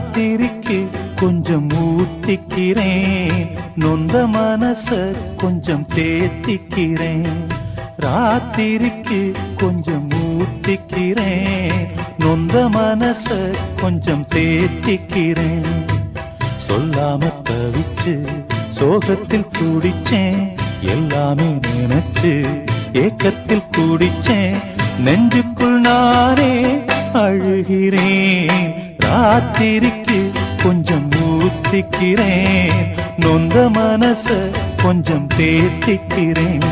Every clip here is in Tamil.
ராத்திரிக்கு கொஞ்சம் ஊத்திக்கிறேன், நொந்த மனச கொஞ்சம் தேத்திக்கிறேன். ராத்திரிக்கு கொஞ்சம் ஊத்திக்கிறேன், நொந்த மனச கொஞ்சம் தேத்திக்கிறேன். சொல்லாம தவிச்சு சோகத்தில் குடிச்சேன், எல்லாமே நினைச்சு ஏக்கத்தில் குடிச்சேன். நெஞ்சுக்குள் நானே அழுகிறேன். ராத்திரிக்கு கொஞ்சம் ஊத்திக்கிறேன், நொந்த மனச கொஞ்சம் தேத்திக்கிறேன்.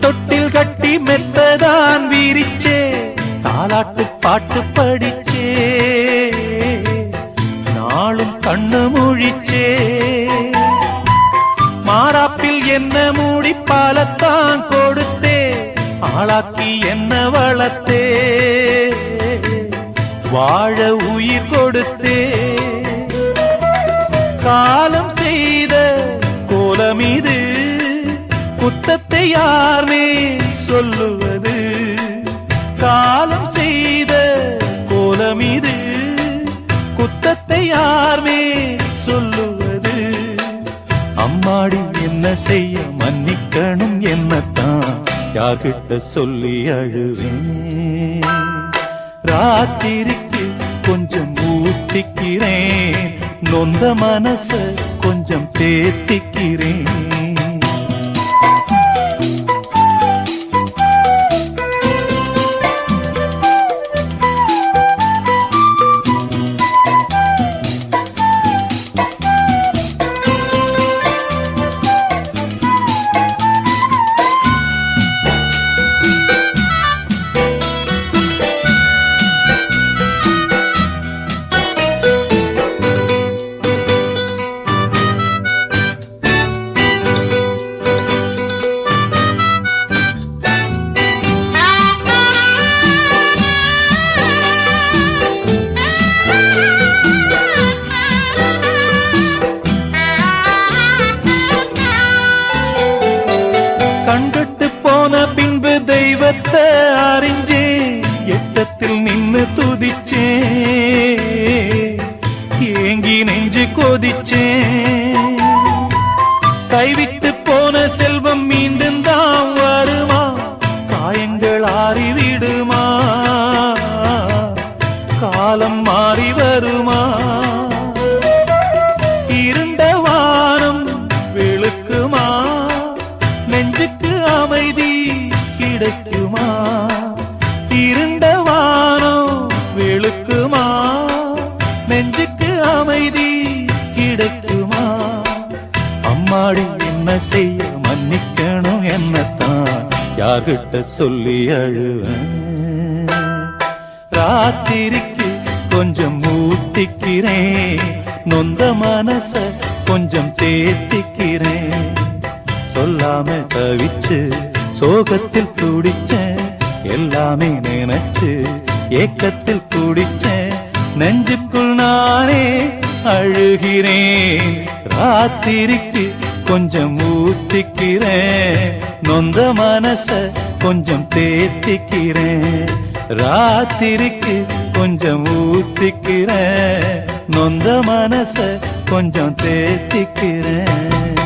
தொட்டில் கட்டி மெத்ததான் வீரிச்சே, தாலாட்டு பாட்டு படிச்சே, நாளும் கண்ணு முழிச்சே. மாறாப்பில் என்ன மூடி பாலத்தான் கொடுத்தே, ஆளாக்கி என்ன வளர்த்தே, வாழ உயிர் கொடுத்தே. காலம் செய்த கோலம் இது, குத்தத்தை யாரே சொல்லுவது. காலம் செய்த கோலம் இது, குத்தத்தை யாரே சொல்லுவது. அம்மாடி என்ன செய்ய மன்னிக்கணும் என்னத்தான் யார்கிட்ட சொல்லி அழுவேன். ராத்திரிக்கு கொஞ்சம் ஊத்திக்கிறேன், நொந்த மனச கொஞ்சம் தேத்திக்கிறேன். கண்டுட்டு போன பின்பு தெய்வத்தை அறிஞ்சே, எட்டத்தில் நின்னு துதிச்சே, ஏங்கி நெஞ்சு கொதிச்சே. கைவிட்டு போன செல்வம் மீண்டும் தான் வருமா, காயங்கள் ஆறிவிடுமா, காலம் மாறி வருமா. இருண்ட வானம் வெளுக்குமா, நெஞ்சுக்கு அமைதி கிடைக்குமா. இருண்ட வானம் வெளுக்குமா, நெஞ்சுக்கு அமைதி கிடைக்குமா. அம்மாடி என்ன செய்ய மன்னிக்கணும் என்னத்தான் யார்கிட்ட சொல்லி அழுவேன். ராத்திரிக்கு கொஞ்சம் ஊத்திக்கிறேன், நொந்த மனச கொஞ்சம் தேத்திக்கிறேன். சொல்லாம தவிச்சு சோகத்தில் குடிச்சேன், எல்லாமே நினைச்சு ஏக்கத்தில் குடிச்சேன். நெஞ்சுக்குள் நானே அழுகிறேன். ராத்திரிக்கு கொஞ்சம் ஊத்திக்கிறேன், நொந்த மனச கொஞ்சம் தேத்திக்கிறேன். ராத்திரிக்கு கொஞ்சம் ஊத்திக்கிறேன், நொந்த மனச கொஞ்சம் தேத்திக்கிறேன்.